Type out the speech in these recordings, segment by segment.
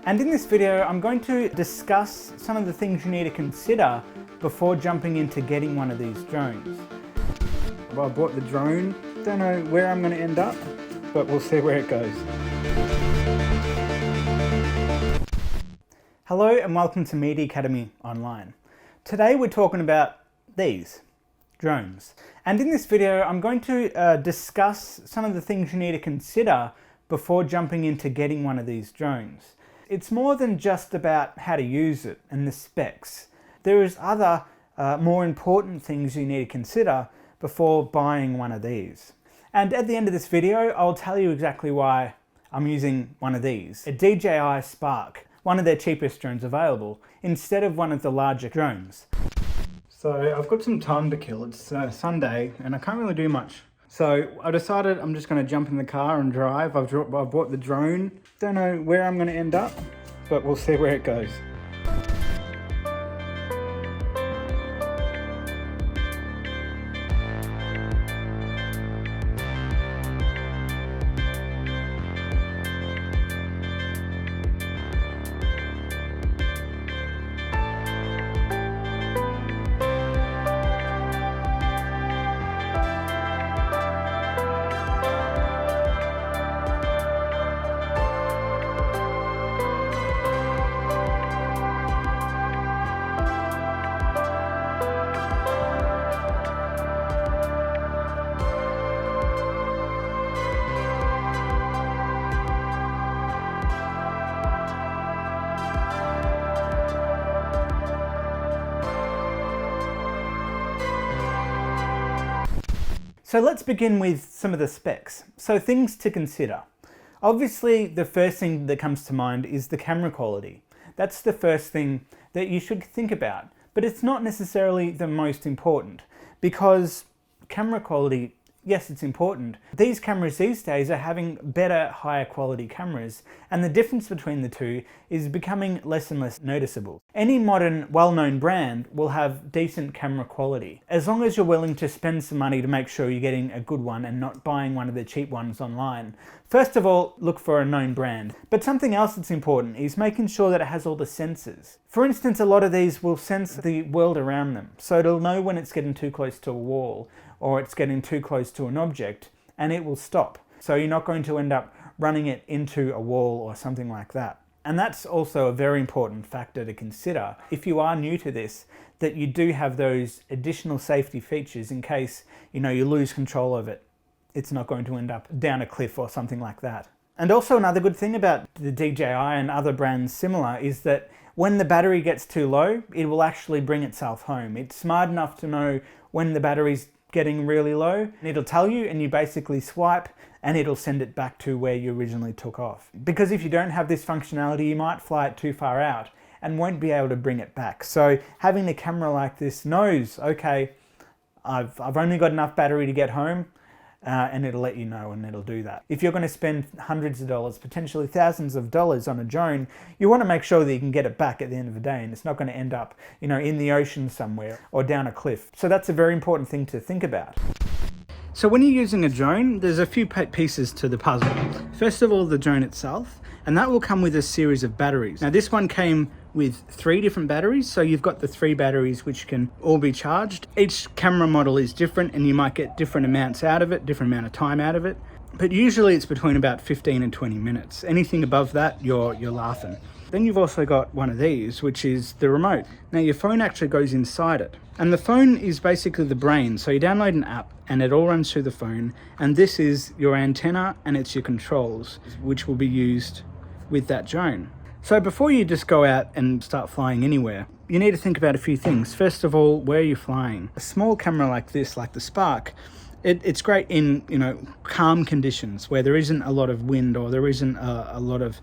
And in this video, I'm going to discuss some of the things you need to consider before jumping into getting one of these drones. Well, I bought the drone. Don't know where I'm going to end up, but we'll see where it goes. Hello and welcome to Media Academy Online. Today we're talking about these drones. And in this video, I'm going to discuss some of the things you need to consider before jumping into getting one of these drones. It's more than just about how to use it and the specs. There is other more important things you need to consider before buying one of these. And at the end of this video, I'll tell you exactly why I'm using one of these, a DJI Spark, one of their cheapest drones available, instead of one of the larger drones. So I've got some time to kill. It's Sunday and I can't really do much. So I decided I'm just going to jump in the car and drive. I've bought the drone. Don't know where I'm going to end up, but we'll see where it goes. So let's begin with some of the specs. So things to consider. Obviously, the first thing that comes to mind is the camera quality. That's the first thing that you should think about, but it's not necessarily the most important because camera quality, yes, it's important. These cameras these days are having better, higher quality cameras, and the difference between the two is becoming less and less noticeable. Any modern, well-known brand will have decent camera quality, as long as you're willing to spend some money to make sure you're getting a good one and not buying one of the cheap ones online. First of all, look for a known brand. But something else that's important is making sure that it has all the sensors. For instance, a lot of these will sense the world around them, so it'll know when it's getting too close to a wall or it's getting too close to an object, and it will stop. So you're not going to end up running it into a wall or something like that. And that's also a very important factor to consider if you are new to this, that you do have those additional safety features in case you lose control of it. It's not going to end up down a cliff or something like that. And also another good thing about the DJI and other brands similar is that when the battery gets too low, it will actually bring itself home. It's smart enough to know when the battery's getting really low, and it'll tell you, and you basically swipe and it'll send it back to where you originally took off. Because if you don't have this functionality, you might fly it too far out and won't be able to bring it back. So having a camera like this knows, okay, I've only got enough battery to get home, and it'll let you know, and it'll do that. If you're going to spend hundreds of dollars, potentially thousands of dollars on a drone, you want to make sure that you can get it back at the end of the day, and it's not going to end up, in the ocean somewhere or down a cliff. So that's a very important thing to think about. So when you're using a drone, there's a few pieces to the puzzle. First of all, the drone itself, and that will come with a series of batteries. Now this one came with 3 different batteries, so you've got the 3 batteries which can all be charged. Each camera model is different and you might get different amounts out of it, different amount of time out of it, but usually it's between about 15 and 20 minutes. Anything above that, you're laughing. Then you've also got one of these, which is the remote. Now your phone actually goes inside it, and the phone is basically the brain. So you download an app and it all runs through the phone, and this is your antenna and it's your controls, which will be used with that drone. So before you just go out and start flying anywhere, you need to think about a few things. First of all, where are you flying? A small camera like this, like the Spark, it's great in calm conditions where there isn't a lot of wind or there isn't a lot of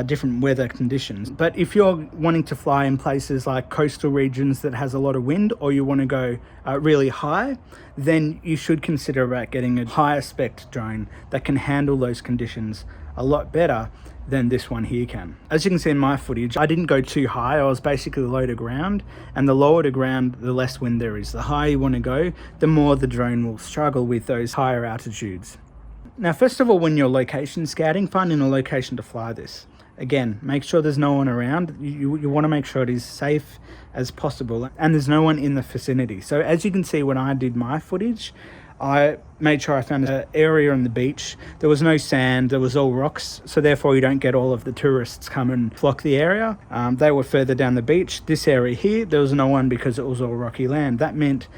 different weather conditions. But if you're wanting to fly in places like coastal regions that has a lot of wind, or you want to go really high, then you should consider about getting a higher spec drone that can handle those conditions a lot better than this one here can. As you can see in my footage, I didn't go too high. I was basically low to ground, and the lower to ground, the less wind there is. The higher you want to go, the more the drone will struggle with those higher altitudes. Now, first of all, when you're location scouting, finding a location to fly this. Again, make sure there's no one around. You want to make sure it is safe as possible and there's no one in the vicinity. So as you can see, when I did my footage, I made sure I found an area on the beach. There was no sand, there was all rocks, so therefore you don't get all of the tourists come and flock the area. They were further down the beach. This area here, there was no one because it was all rocky land. That meant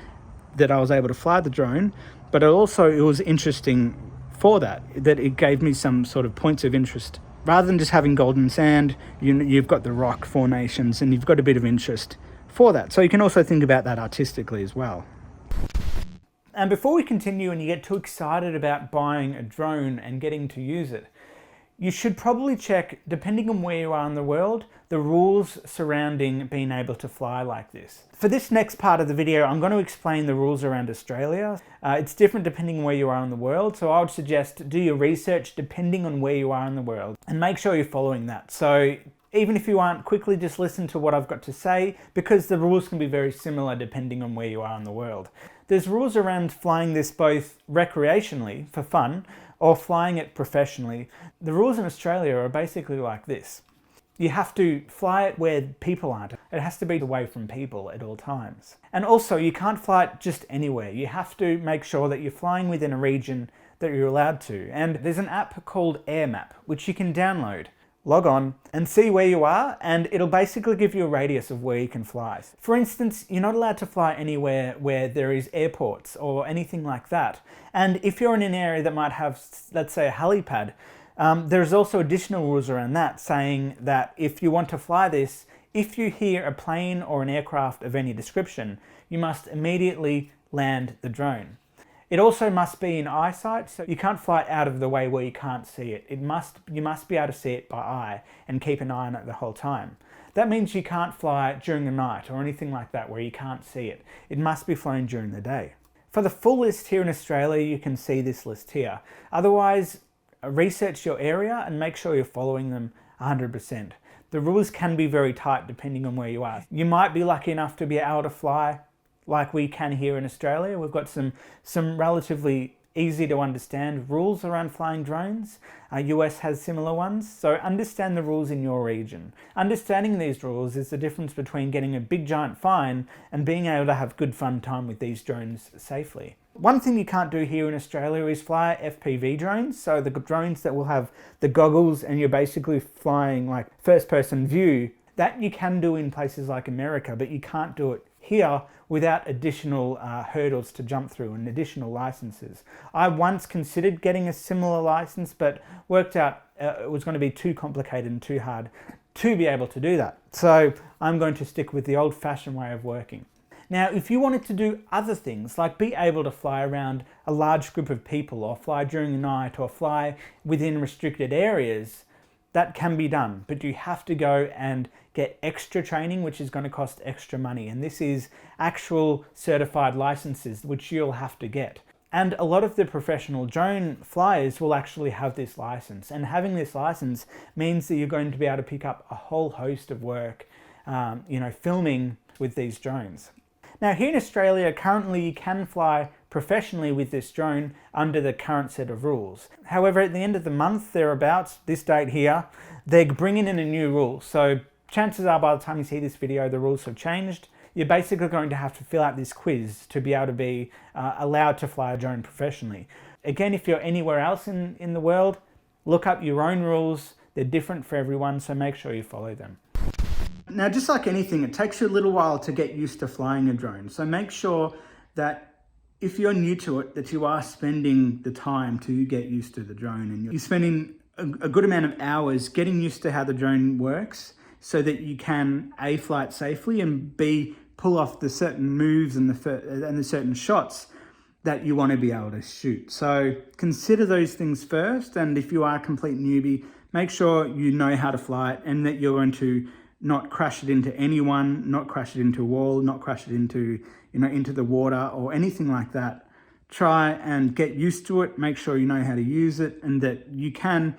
that I was able to fly the drone, but it was interesting for that it gave me some sort of points of interest. Rather than just having golden sand, you've got the rock formations and you've got a bit of interest for that. So you can also think about that artistically as well. And before we continue and you get too excited about buying a drone and getting to use it, you should probably check, depending on where you are in the world, the rules surrounding being able to fly like this. For this next part of the video, I'm going to explain the rules around Australia. It's different depending on where you are in the world, so I would suggest do your research depending on where you are in the world and make sure you're following that. So even if you aren't, quickly just listen to what I've got to say, because the rules can be very similar depending on where you are in the world. There's rules around flying this both recreationally, for fun, or flying it professionally. The rules in Australia are basically like this. You have to fly it where people aren't. It has to be away from people at all times. And also, you can't fly it just anywhere. You have to make sure that you're flying within a region that you're allowed to. And there's an app called AirMap, which you can download. Log on and see where you are, and it'll basically give you a radius of where you can fly. For instance, you're not allowed to fly anywhere where there is airports or anything like that. And if you're in an area that might have, let's say, a helipad, there's also additional rules around that, saying that if you want to fly this, if you hear a plane or an aircraft of any description, you must immediately land the drone. It also must be in eyesight, so you can't fly out of the way where you can't see it. You must be able to see it by eye and keep an eye on it the whole time. That means you can't fly during the night or anything like that where you can't see it. It must be flown during the day. For the full list here in Australia, you can see this list here. Otherwise, research your area and make sure you're following them 100%. The rules can be very tight depending on where you are. You might be lucky enough to be able to fly like we can here in Australia. We've got some relatively easy to understand rules around flying drones. US has similar ones, so understand the rules in your region. Understanding these rules is the difference between getting a big giant fine and being able to have good fun time with these drones safely. One thing you can't do here in Australia is fly FPV drones, so the drones that will have the goggles and you're basically flying like first person view. That you can do in places like America, but you can't do it here without additional hurdles to jump through and additional licenses. I once considered getting a similar license, but worked out it was going to be too complicated and too hard to be able to do that. So I'm going to stick with the old-fashioned way of working. Now, if you wanted to do other things, like be able to fly around a large group of people, or fly during the night, or fly within restricted areas, that can be done, but you have to go and get extra training, which is going to cost extra money. And this is actual certified licenses, which you'll have to get. And a lot of the professional drone flyers will actually have this license. And having this license means that you're going to be able to pick up a whole host of work, filming with these drones. Now here in Australia, currently you can fly professionally with this drone under the current set of rules. However, at the end of the month, thereabouts, this date here, they're bringing in a new rule. So chances are by the time you see this video, the rules have changed. You're basically going to have to fill out this quiz to be able to be allowed to fly a drone professionally. Again, if you're anywhere else in the world, look up your own rules. They're different for everyone, so make sure you follow them. Now, just like anything, it takes you a little while to get used to flying a drone. So make sure that if you're new to it, that you are spending the time to get used to the drone, and you're spending a good amount of hours getting used to how the drone works so that you can A, fly it safely, and B, pull off the certain moves and the certain shots that you want to be able to shoot. So consider those things first, and if you are a complete newbie, make sure you know how to fly it and that you're going to not crash it into anyone, not crash it into a wall, not crash it into the water or anything like that. Try and get used to it, make sure you know how to use it, and that you can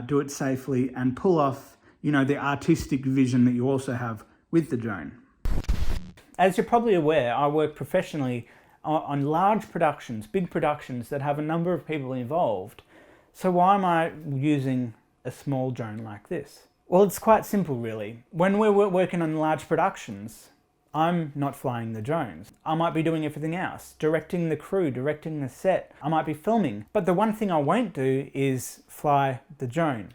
do it safely and pull off, the artistic vision that you also have with the drone. As you're probably aware, I work professionally on large productions, big productions that have a number of people involved. So why am I using a small drone like this? Well, it's quite simple really. When we're working on large productions, I'm not flying the drones. I might be doing everything else, directing the crew, directing the set. I might be filming. But the one thing I won't do is fly the drone.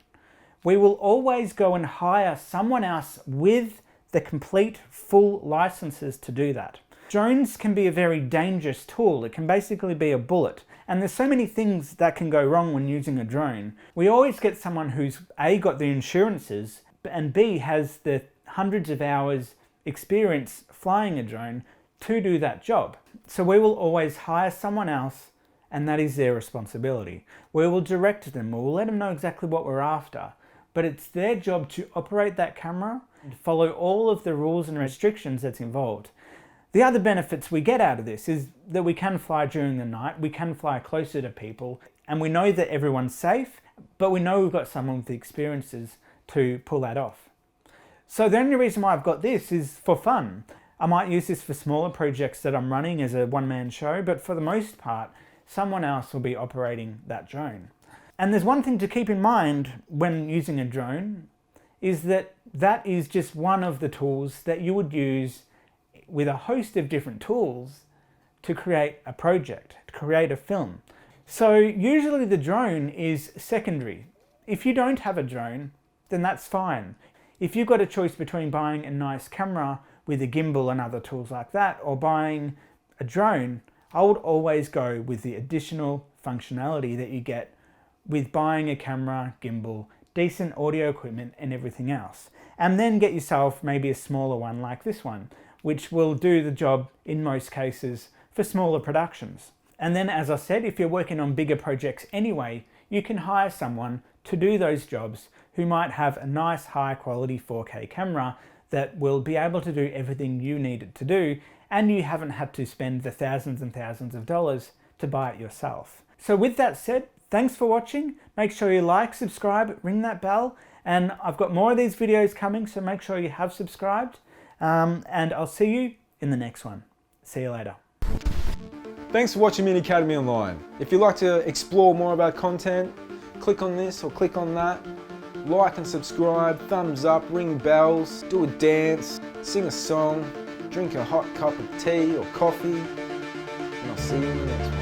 We will always go and hire someone else with the complete full licenses to do that. Drones can be a very dangerous tool. It can basically be a bullet. And there's so many things that can go wrong when using a drone. We always get someone who's A, got the insurances, and B, has the hundreds of hours experience flying a drone to do that job. So we will always hire someone else, and that is their responsibility. We will direct them, we'll let them know exactly what we're after, but it's their job to operate that camera and follow all of the rules and restrictions that's involved. The other benefits we get out of this is that we can fly during the night, we can fly closer to people, and we know that everyone's safe, but we know we've got someone with the experiences to pull that off. So the only reason why I've got this is for fun. I might use this for smaller projects that I'm running as a one-man show, but for the most part, someone else will be operating that drone. And there's one thing to keep in mind when using a drone, is that that is just one of the tools that you would use with a host of different tools to create a project, to create a film. So usually the drone is secondary. If you don't have a drone, then that's fine. If you've got a choice between buying a nice camera with a gimbal and other tools like that, or buying a drone, I would always go with the additional functionality that you get with buying a camera, gimbal, decent audio equipment and everything else. And then get yourself maybe a smaller one like this one, which will do the job in most cases for smaller productions. And then, as I said, if you're working on bigger projects anyway, you can hire someone to do those jobs who might have a nice high quality 4K camera that will be able to do everything you need it to do, and you haven't had to spend the thousands and thousands of dollars to buy it yourself. So with that said, thanks for watching. Make sure you like, subscribe, ring that bell, and I've got more of these videos coming, so make sure you have subscribed. And I'll see you in the next one. See you later. Thanks for watching Mini Academy Online. If you'd like to explore more about content, click on this or click on that. Like and subscribe, thumbs up, ring bells, do a dance, sing a song, drink a hot cup of tea or coffee, and I'll see you in the next one.